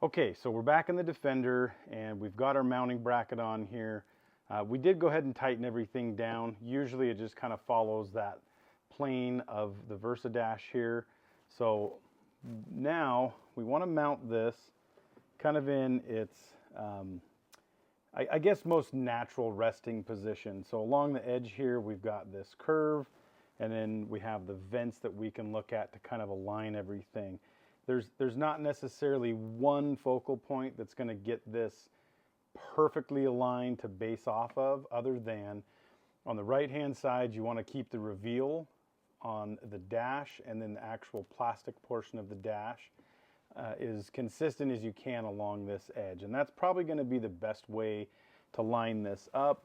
Okay, so we're back in the Defender and we've got our mounting bracket on here. We did go ahead and tighten everything down. Usually it just kind of follows that plane of the VersaDash here. So now we want to mount this kind of in its, I guess, most natural resting position. So along the edge here, we've got this curve, and then we have the vents that we can look at to kind of align everything. There's not necessarily one focal point that's going to get this perfectly aligned to base off of, other than on the right hand side you want to keep the reveal on the dash, and then the actual plastic portion of the dash is consistent as you can along this edge, and that's probably going to be the best way to line this up.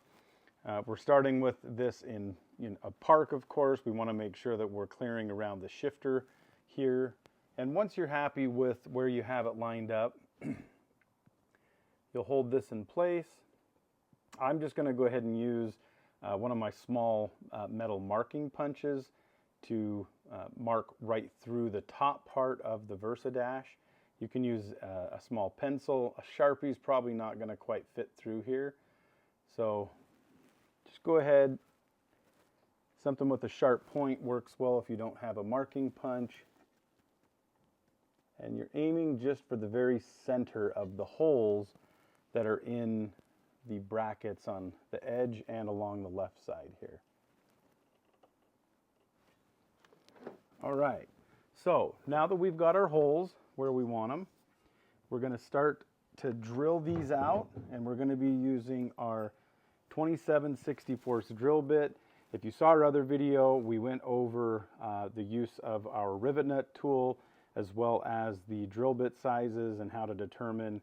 We're starting with this in a park, of course. We want to make sure that we're clearing around the shifter here. And once you're happy with where you have it lined up, you'll hold this in place. I'm just going to go ahead and use one of my small metal marking punches to mark right through the top part of the VersaDash. You can use a small pencil. A Sharpie's probably not going to quite fit through here. So just go ahead. Something with a sharp point works well if you don't have a marking punch. And you're aiming just for the very center of the holes that are in the brackets on the edge and along the left side here. All right, so now that we've got our holes where we want them, we're going to start to drill these out, and we're going to be using our 27/64 drill bit. If you saw our other video, we went over the use of our rivet nut tool, as well as the drill bit sizes and how to determine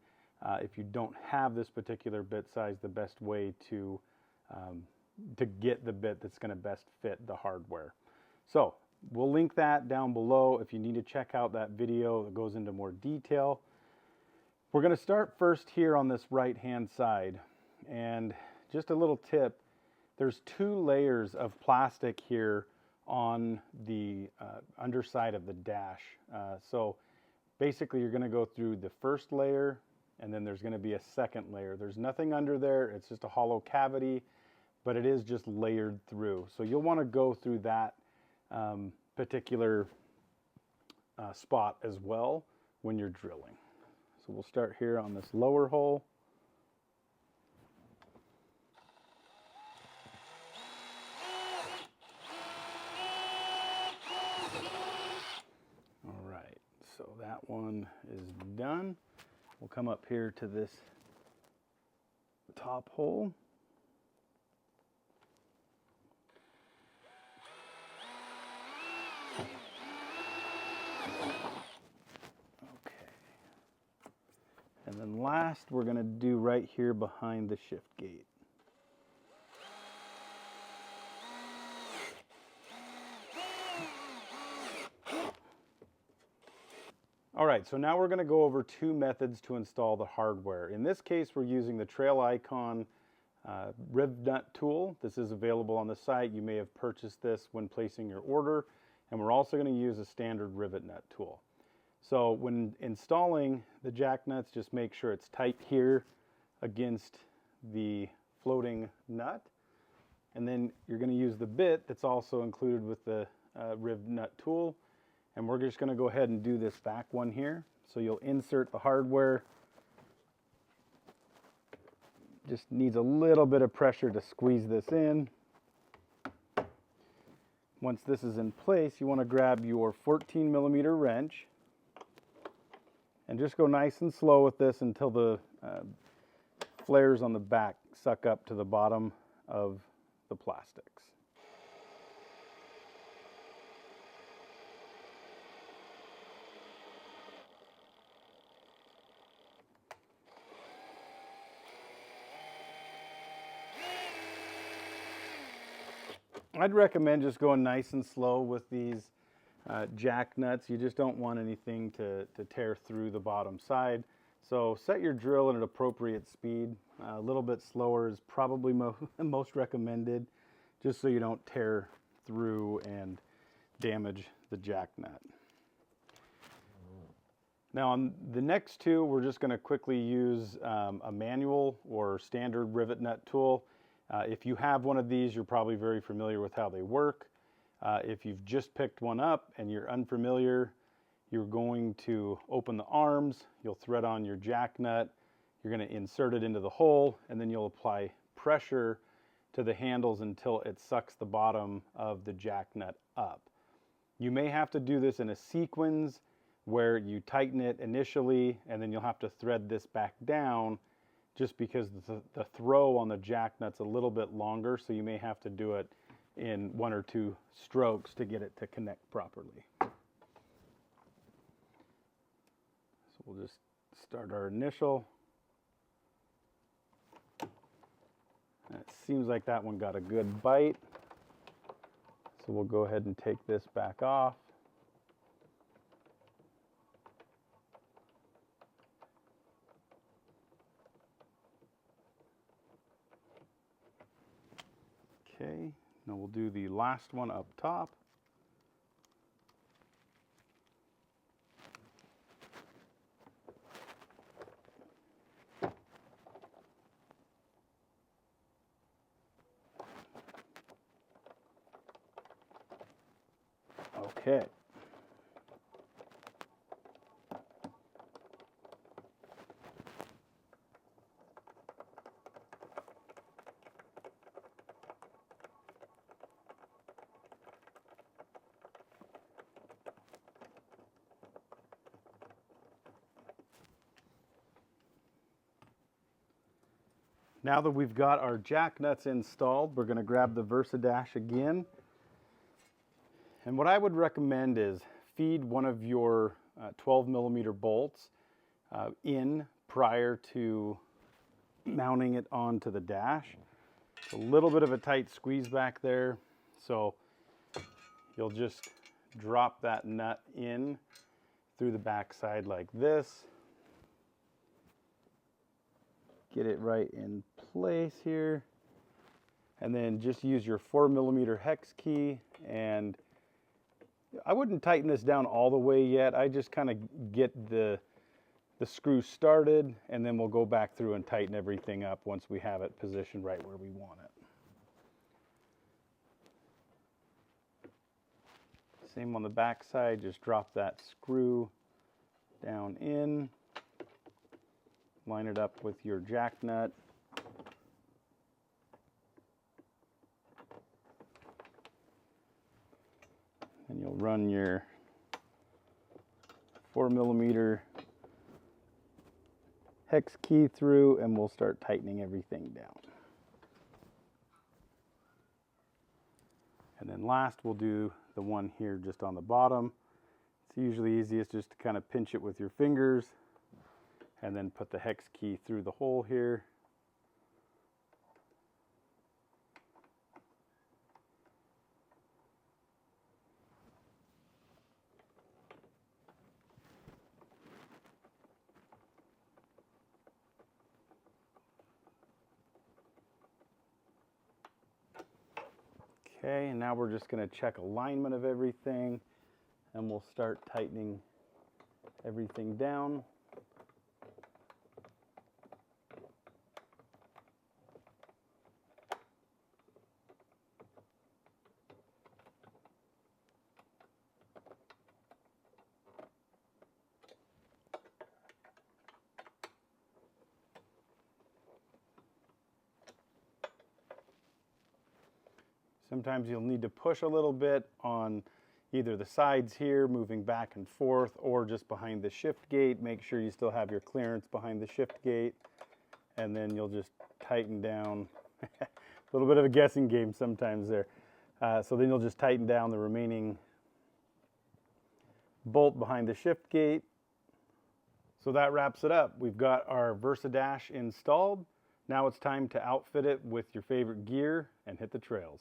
if you don't have this particular bit size, the best way to get the bit that's going to best fit the hardware. So we'll link that down below if you need to check out that video that goes into more detail. We're going to start first here on this right hand side, and just a little tip, there's 2 layers of plastic here on the underside of the dash. So basically you're going to go through the first layer, and then there's going to be a second layer. There's nothing under there, it's just a hollow cavity, but it is just layered through. So you'll want to go through that particular spot as well when you're drilling. So we'll start here on this lower hole. So that one is done. We'll come up here to this top hole. Okay. And then last, we're going to do right here behind the shift gate. All right, so now we're going to go over 2 methods to install the hardware. In this case, we're using the Trail Icon rivet nut tool. This is available on the site. You may have purchased this when placing your order. And we're also going to use a standard rivet nut tool. So when installing the jack nuts, just make sure it's tight here against the floating nut. And then you're going to use the bit that's also included with the rivet nut tool. And we're just going to go ahead and do this back one here. So you'll insert the hardware. Just needs a little bit of pressure to squeeze this in. Once this is in place, you want to grab your 14mm wrench and just go nice and slow with this until the flares on the back suck up to the bottom of the plastics. I'd recommend just going nice and slow with these jack nuts. You just don't want anything to tear through the bottom side. So set your drill at an appropriate speed. A little bit slower is probably most recommended, just so you don't tear through and damage the jack nut. Now on the next two, we're just going to quickly use a manual or standard rivet nut tool. If you have one of these, you're probably very familiar with how they work. If you've just picked one up and you're unfamiliar, you're going to open the arms, you'll thread on your jack nut, you're going to insert it into the hole, and then you'll apply pressure to the handles until it sucks the bottom of the jack nut up. You may have to do this in a sequence where you tighten it initially and then you'll have to thread this back down, just because the throw on the jack nut's a little bit longer, so you may have to do it in 1 or 2 strokes to get it to connect properly. So we'll just start our initial. And it seems like that one got a good bite. So we'll go ahead and take this back off. Okay, now we'll do the last one up top. Okay. Now that we've got our jack nuts installed, we're going to grab the Versadash again. And what I would recommend is feed one of your 12mm bolts in prior to mounting it onto the dash. It's a little bit of a tight squeeze back there, so you'll just drop that nut in through the back side like this. Get it right in place here, and then just use your 4mm hex key, and I wouldn't tighten this down all the way yet. I just kind of get the screw started, and then we'll go back through and tighten everything up once we have it positioned right where we want it. Same on the back side, just drop that screw down in. Line it up with your jack nut. And you'll run your 4mm hex key through, and we'll start tightening everything down. And then last, we'll do the one here just on the bottom. It's usually easiest just to kind of pinch it with your fingers, and then put the hex key through the hole here. Okay, and now we're just going to check alignment of everything, and we'll start tightening everything down. Sometimes you'll need to push a little bit on either the sides here, moving back and forth, or just behind the shift gate. Make sure you still have your clearance behind the shift gate, and then you'll just tighten down. A little bit of a guessing game sometimes there. So then you'll just tighten down the remaining bolt behind the shift gate. So that wraps it up. We've got our Versadash installed. Now it's time to outfit it with your favorite gear and hit the trails.